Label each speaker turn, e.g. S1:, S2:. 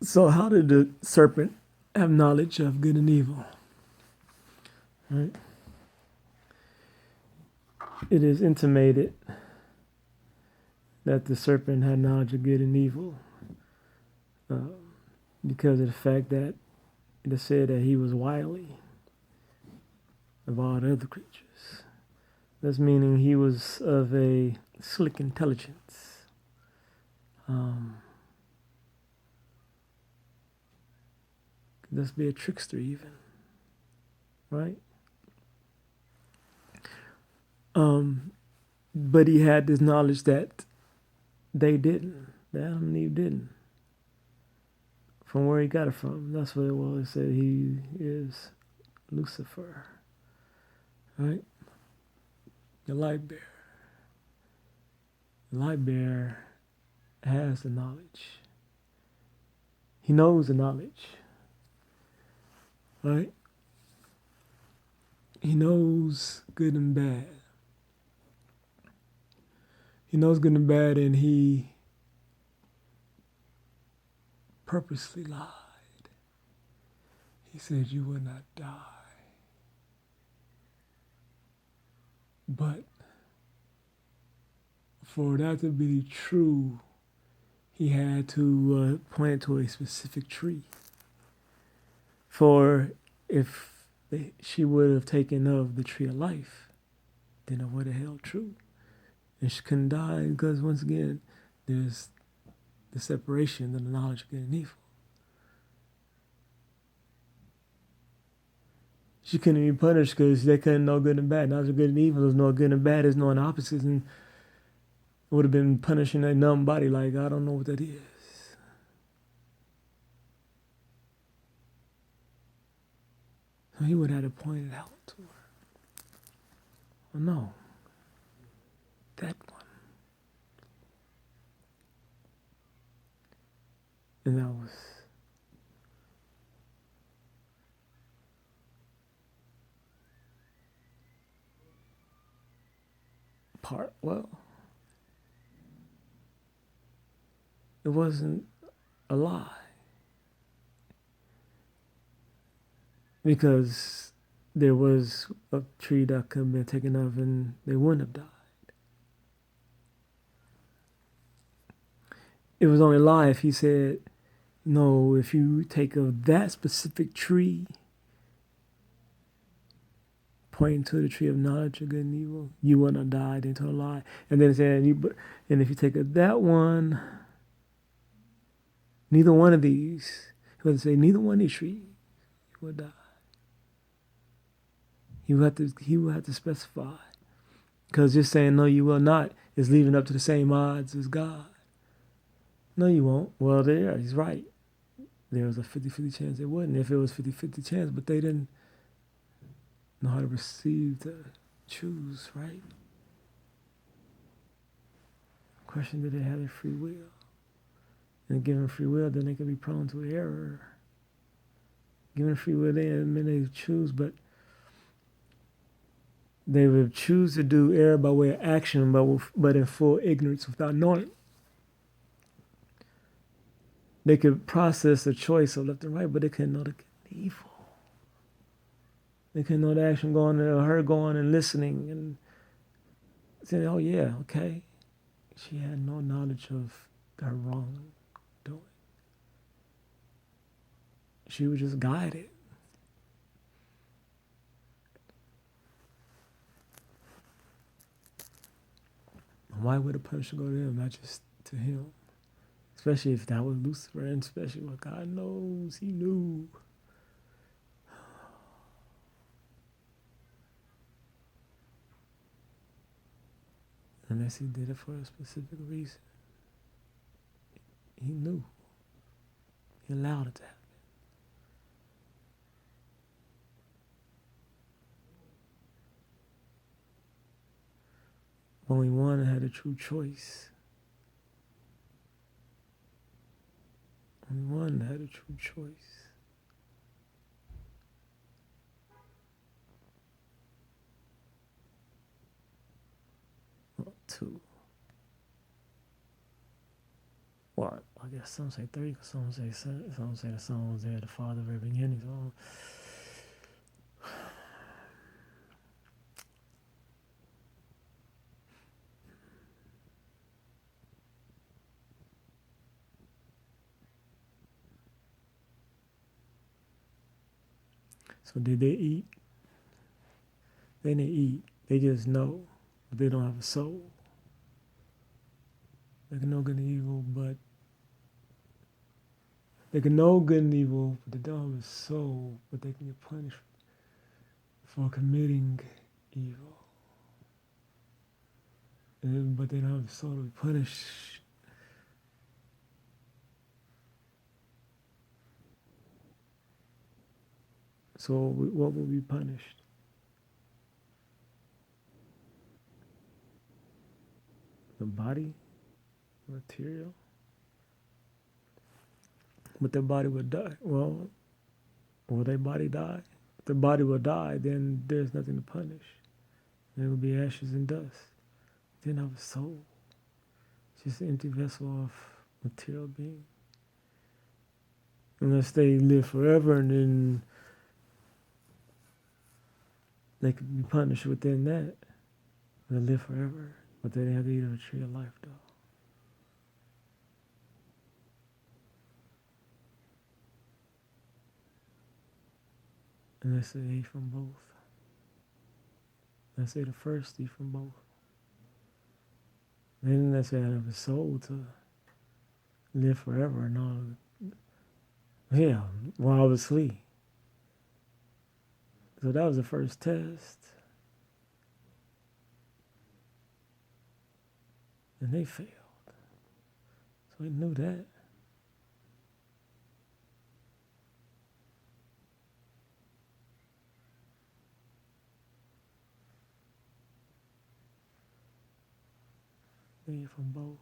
S1: So how did the serpent have knowledge of good and evil? Right? It is intimated that the serpent had knowledge of good and evil because of the fact that it is said that he was wily of all the other creatures. That's meaning he was of a slick intelligence. Could this be a trickster even? Right? But he had this knowledge that they didn't. That Adam and Eve didn't. From where he got it from. That's what it was. It said he is Lucifer. Right? The light bearer. The light bearer has the knowledge. He knows the knowledge. Right? He knows good and bad. He knows good and bad, and he purposely lied. He said, "You will not die." But for that to be true, he had to point to a specific tree. For if she would have taken of the tree of life, then it would have held true. And she couldn't die because, once again, there's the separation of the knowledge of good and evil. She couldn't be punished because they couldn't know good and bad. Knowledge of good and evil is no good and bad, is knowing opposites, and would have been punishing a numb body like, I don't know what that is. So he would have to point it out to her. Oh, no, that one. And that was it wasn't a lie. Because there was a tree that could have been taken of and they wouldn't have died. It was only a lie if he said, no, if you take of that specific tree, pointing to the tree of knowledge of good and evil, you wouldn't have died into a lie. And then it said, and if you take of that one, neither one of these, he would say, neither one of these trees, you would die. He would have to specify. Because just saying, no, you will not, is leaving up to the same odds as God. No, you won't. Well, he's right. There was a 50-50 chance they wouldn't. If it was 50-50 chance, but they didn't know how to receive, to choose, right? Question, did they have their free will? And given free will, then they can be prone to error. Given free will, they choose, but they would choose to do error by way of action, but in full ignorance without knowing. They could process a choice of left and right, but they couldn't know the evil. They couldn't know the action going, or her going and listening and saying, oh yeah, okay. She had no knowledge of her wrongdoing. She was just guided. Why would the punishment go to him, not just to him? Especially if that was Lucifer, and especially what God knows, he knew. Unless he did it for a specific reason. He knew. He allowed it to happen. Only one had a true choice. Only one had a true choice. Well, two. Well, I guess some say 3, because some say the Son was there at the Father very beginning. So did they eat? They didn't eat. They just know, but they don't have a soul. They can know good and evil, but they can know good and evil, but they don't have a soul, but they can get punished for committing evil. But they don't have a soul to be punished. So what will be punished? The body? Material? But their body would die. Well, will their body die? If their body will die, then there's nothing to punish. There will be ashes and dust. They didn't have a soul. It's just an empty vessel of material being. Unless they live forever, and then they could be punished within that. They live forever, but they didn't have to eat of the tree of life, though. Unless they ate from both. Let's say the first eat from both. They didn't necessarily have a soul to live forever and all. Yeah, well, obviously. So that was the first test. And they failed. So he knew that. They ate from both.